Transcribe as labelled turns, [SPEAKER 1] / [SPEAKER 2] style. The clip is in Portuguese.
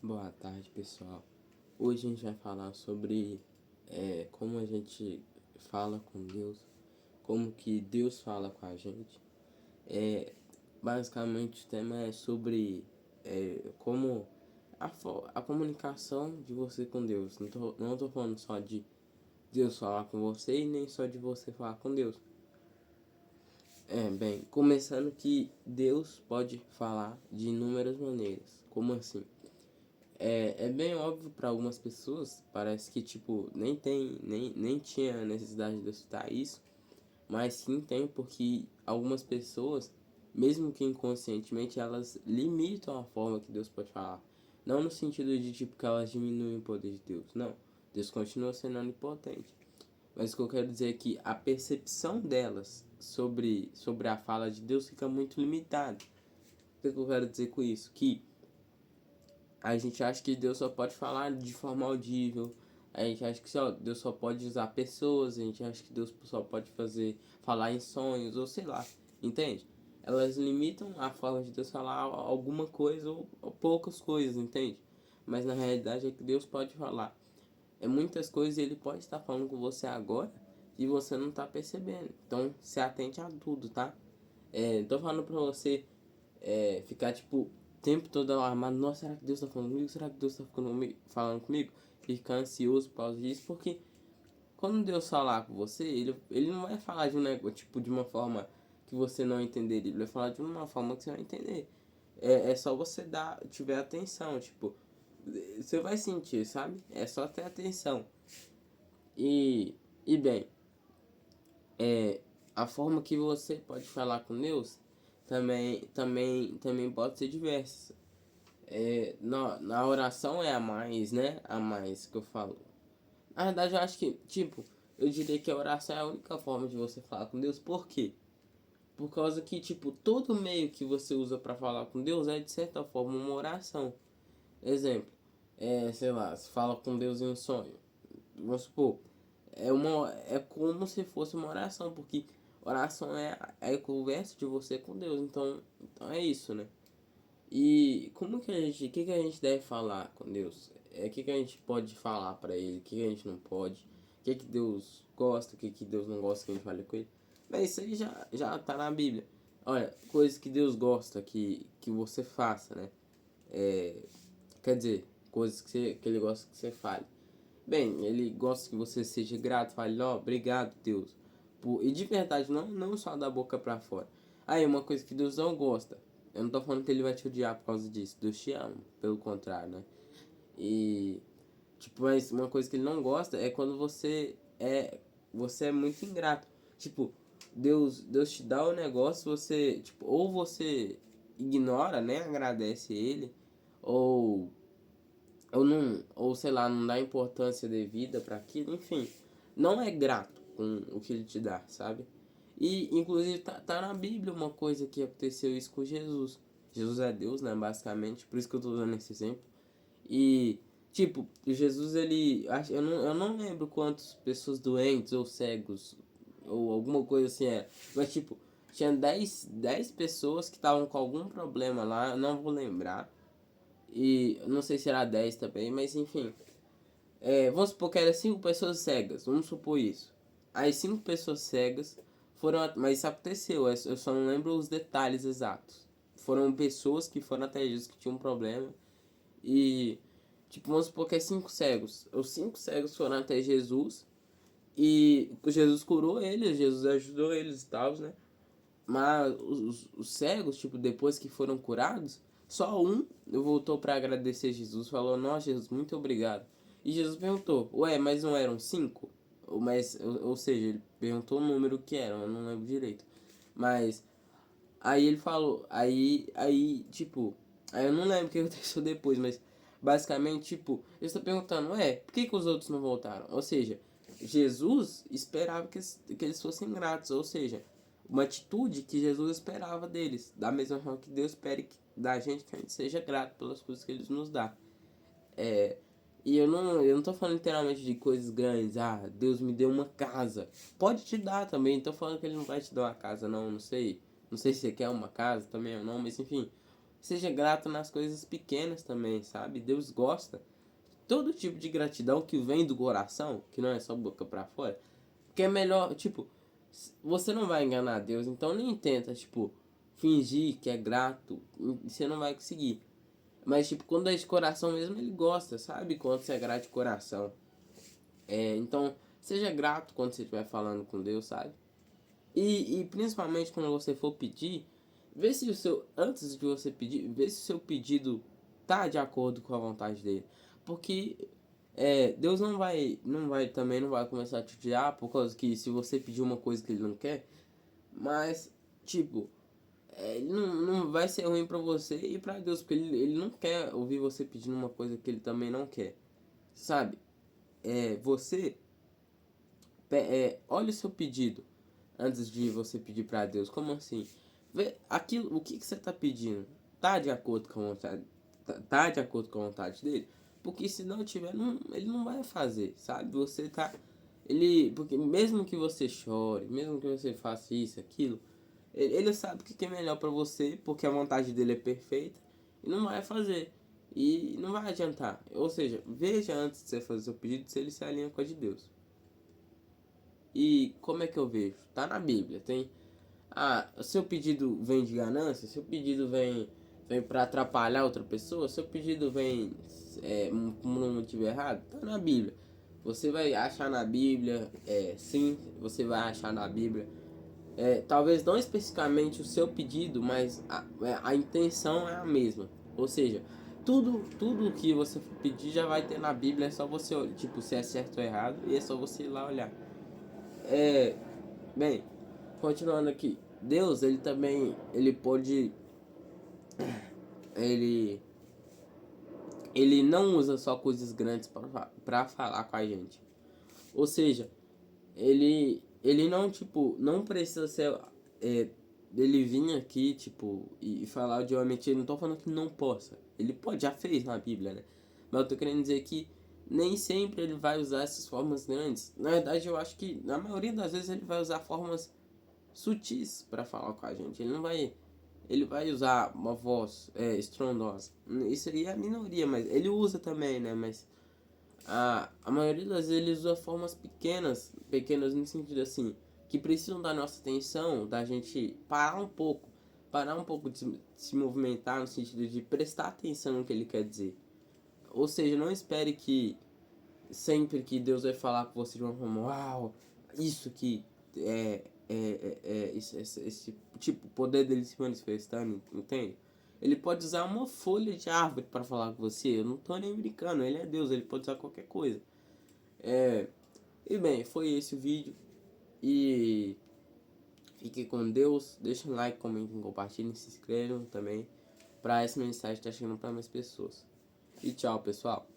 [SPEAKER 1] Boa tarde, pessoal. Hoje a gente vai falar sobre como a gente fala com Deus, como que Deus fala com a gente. É, Basicamente o tema é sobre como a comunicação de você com Deus. Não tô falando só de Deus falar com você e nem só de você falar com Deus. Começando que Deus pode falar de inúmeras maneiras. Como assim? É bem óbvio para algumas pessoas, parece que tipo, nem tinha necessidade de eu citar isso, mas sim tem, porque algumas pessoas, mesmo que inconscientemente, elas limitam a forma que Deus pode falar. Não no sentido de tipo que elas diminuem o poder de Deus, não. Deus continua sendo onipotente. Mas o que eu quero dizer é que a percepção delas sobre a fala de Deus fica muito limitada. O que eu quero dizer com isso? Que a gente acha que Deus só pode falar de forma audível. A gente acha que Deus só pode usar pessoas. A gente acha que Deus só pode falar em sonhos, ou sei lá. Entende? Elas limitam a forma de Deus falar alguma coisa ou poucas coisas, entende? Mas na realidade é que Deus pode falar. Muitas coisas e Ele pode estar falando com você agora e você não está percebendo. Então se atente a tudo, tá? Tô falando pra você ficar tipo o tempo todo alarmado. Nossa, será que Deus tá falando comigo? Será que Deus tá falando comigo? E ficar ansioso por causa disso, porque quando Deus falar com você, ele não vai falar de um negócio, tipo, de uma forma que você não entenderia. Ele vai falar de uma forma que você vai entender. É só você tiver atenção, tipo, você vai sentir, sabe? É só ter atenção. E, e bem, é, a forma que você pode falar com Deus também pode ser diversa. Na oração é a mais, né? A mais que eu falo. Na verdade, eu acho que, tipo, eu diria que a oração é a única forma de você falar com Deus. Por quê? Por causa que, tipo, todo meio que você usa para falar com Deus é, de certa forma, uma oração. Exemplo, sei lá, se fala com Deus em um sonho. Vamos supor, é como se fosse uma oração, porque oração é a conversa de você com Deus. Então é isso, né? E como que que a gente deve falar com Deus? Que a gente pode falar para Ele, que a gente não pode? Que Deus gosta, que Deus não gosta que a gente fale com Ele? Mas isso aí já tá na Bíblia. Olha, coisas que Deus gosta que você faça, né? Quer dizer, coisas que Ele gosta que você fale. Bem, Ele gosta que você seja grato, fale, ó, obrigado, Deus. E de verdade, não só da boca pra fora. Aí, uma coisa que Deus não gosta. Eu não tô falando que Ele vai te odiar por causa disso. Deus te ama, pelo contrário, né? E, tipo, mas uma coisa que Ele não gosta é quando você é muito ingrato. Tipo, Deus te dá o negócio, você, tipo, ou você ignora, né? Agradece Ele, ou não, ou sei lá, não dá importância devida para aquilo, enfim, não é grato com o que ele te dá, sabe? E inclusive tá na Bíblia uma coisa que aconteceu isso com Jesus. Jesus é Deus, né, basicamente, por isso que eu tô dando esse exemplo. E tipo, Jesus eu não lembro quantas pessoas doentes ou cegos ou alguma coisa assim era, mas tipo, tinha dez pessoas que estavam com algum problema lá, eu não vou lembrar. E não sei se era 10 também, mas enfim. Vamos supor que era 5 pessoas cegas, vamos supor isso. As 5 pessoas cegas foram. Mas isso aconteceu, eu só não lembro os detalhes exatos. Foram pessoas que foram até Jesus que tinham um problema. E, tipo, vamos supor que é 5 cegos. Os 5 cegos foram até Jesus. E Jesus curou eles, Jesus ajudou eles e tal, né? Mas os cegos, tipo, depois que foram curados, só um voltou para agradecer Jesus, falou, nossa, Jesus, muito obrigado. E Jesus perguntou, ué, mas não eram 5? Ou seja, ele perguntou o número que eram, eu não lembro direito. Mas aí ele falou, tipo, aí eu não lembro o que aconteceu depois, mas basicamente, tipo, ele está perguntando, por que os outros não voltaram? Ou seja, Jesus esperava que eles fossem gratos, ou seja, uma atitude que Jesus esperava deles, da mesma forma que Deus espera da gente que a gente seja grato pelas coisas que Ele nos dá. É, e eu não tô falando literalmente de coisas grandes, Deus me deu uma casa. Pode te dar também, não tô falando que Ele não vai te dar uma casa, não sei. Não sei se você quer uma casa também ou não, mas enfim. seja grato nas coisas pequenas também, sabe? Deus gosta. Todo tipo de gratidão que vem do coração, que não é só boca pra fora, que é melhor, tipo, você não vai enganar Deus, então nem tenta, tipo, fingir que é grato, você não vai conseguir. Mas, tipo, quando é de coração mesmo, ele gosta, sabe? Quando você é grato de coração. Então, seja grato quando você estiver falando com Deus, sabe? E principalmente quando você for pedir, vê se o seu, antes de você pedir, vê se o seu pedido tá de acordo com a vontade dele. Porque Deus também não vai começar a te odiar por causa que se você pedir uma coisa que ele não quer, mas, tipo, ele não vai ser ruim pra você e pra Deus, porque ele não quer ouvir você pedindo uma coisa que ele também não quer, sabe? Você, olha o seu pedido antes de você pedir pra Deus. Como assim? Vê aquilo, o que você tá pedindo tá de acordo com a vontade, tá de acordo com a vontade dele? Porque se não tiver, ele não vai fazer, sabe? Você tá porque mesmo que você chore, mesmo que você faça isso, aquilo, ele sabe o que é melhor pra você, porque a vontade dele é perfeita e não vai fazer. E não vai adiantar. Ou seja, veja antes de você fazer seu pedido se ele se alinha com a de Deus. E como é que eu vejo? Tá na Bíblia. Tem. Seu pedido vem de ganância? Seu pedido vem para atrapalhar outra pessoa? Seu pedido vem por um motivo errado? Tá na Bíblia. Você vai achar na Bíblia, sim, você vai achar na Bíblia. Talvez não especificamente o seu pedido, mas a intenção é a mesma. Ou seja, tudo que você for pedir já vai ter na Bíblia, é só você, tipo, se é certo ou errado, e é só você ir lá olhar. É, bem, continuando aqui. Deus, ele também, ele pode, ele, ele não usa só coisas grandes para falar com a gente. Ou seja, ele não, tipo, não precisa ser, ele vir aqui, tipo, e falar de uma mentira. Não tô falando que não possa. Ele pode, já fez na Bíblia, né? Mas eu tô querendo dizer que nem sempre ele vai usar essas formas grandes. Na verdade, eu acho que na maioria das vezes ele vai usar formas sutis para falar com a gente. Ele vai usar uma voz estrondosa. Isso aí é a minoria, mas ele usa também, né? Mas a maioria das vezes ele usa formas pequenas no sentido assim, que precisam da nossa atenção, da gente parar um pouco de se movimentar no sentido de prestar atenção no que ele quer dizer. Ou seja, não espere que sempre que Deus vai falar com você de uma forma, uau, isso que esse tipo, o poder dele se manifestando, entende? Ele pode usar uma folha de árvore para falar com você, eu não tô nem brincando, ele é Deus, ele pode usar qualquer coisa. E bem, foi esse o vídeo, e fique com Deus, deixa um like, comentem, compartilhem, se inscrevam também, para essa mensagem estar chegando para mais pessoas. E tchau, pessoal.